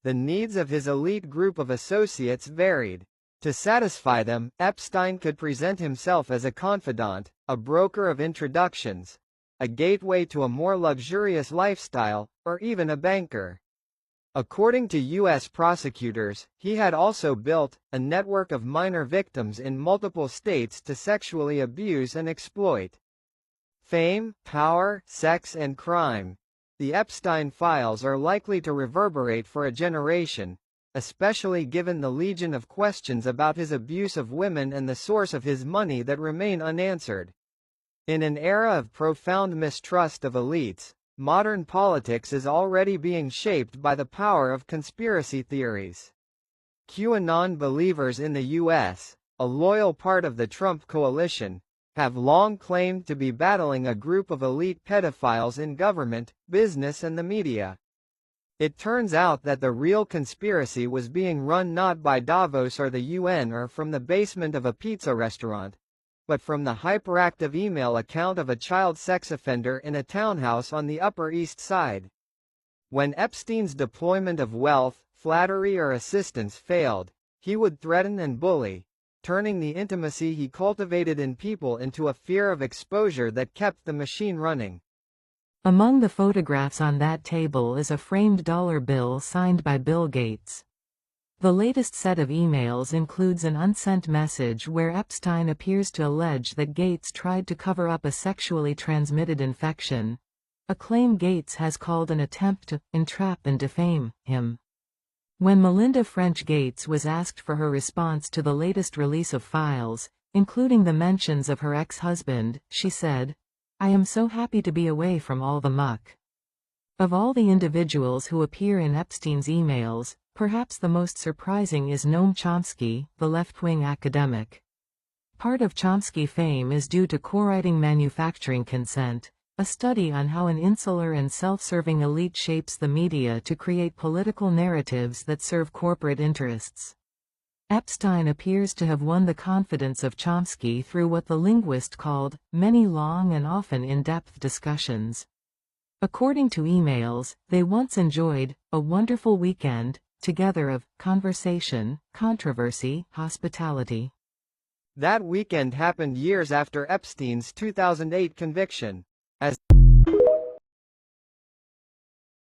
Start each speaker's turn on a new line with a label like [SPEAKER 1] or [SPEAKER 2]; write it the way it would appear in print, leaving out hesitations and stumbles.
[SPEAKER 1] The needs of his elite group of associates varied. To satisfy them, Epstein could present himself as a confidant, a broker of introductions, a gateway to a more luxurious lifestyle, or even a banker. According to U.S. prosecutors, he had also built a network of minor victims in multiple states to sexually abuse and exploit. Fame, power, sex and crime. The Epstein files are likely to reverberate for a generation, especially given the legion of questions about his abuse of women and the source of his money that remain unanswered. In an era of profound mistrust of elites, modern politics is already being shaped by the power of conspiracy theories. QAnon believers in the U.S., a loyal part of the Trump coalition, have long claimed to be battling a group of elite pedophiles in government, business and the media. It turns out that the real conspiracy was being run not by Davos or the UN or from the basement of a pizza restaurant, but from the hyperactive email account of a child sex offender in a townhouse on the Upper East Side. When Epstein's deployment of wealth, flattery or assistance failed, he would threaten and bully, turning the intimacy he cultivated in people into a fear of exposure that kept the machine running.
[SPEAKER 2] Among the photographs on that table is a framed dollar bill signed by Bill Gates. The latest set of emails includes an unsent message where Epstein appears to allege that Gates tried to cover up a sexually transmitted infection, a claim Gates has called an attempt to entrap and defame him. When Melinda French Gates was asked for her response to the latest release of files, including the mentions of her ex-husband, she said, "I am so happy to be away from all the muck." Of all the individuals who appear in Epstein's emails, perhaps the most surprising is Noam Chomsky, the left-wing academic. Part of Chomsky fame is due to co-writing Manufacturing Consent, a study on how an insular and self-serving elite shapes the media to create political narratives that serve corporate interests. Epstein appears to have won the confidence of Chomsky through what the linguist called many long and often in-depth discussions. According to emails, they once enjoyed a wonderful weekend together of conversation, controversy, hospitality.
[SPEAKER 1] That weekend happened years after Epstein's 2008 conviction.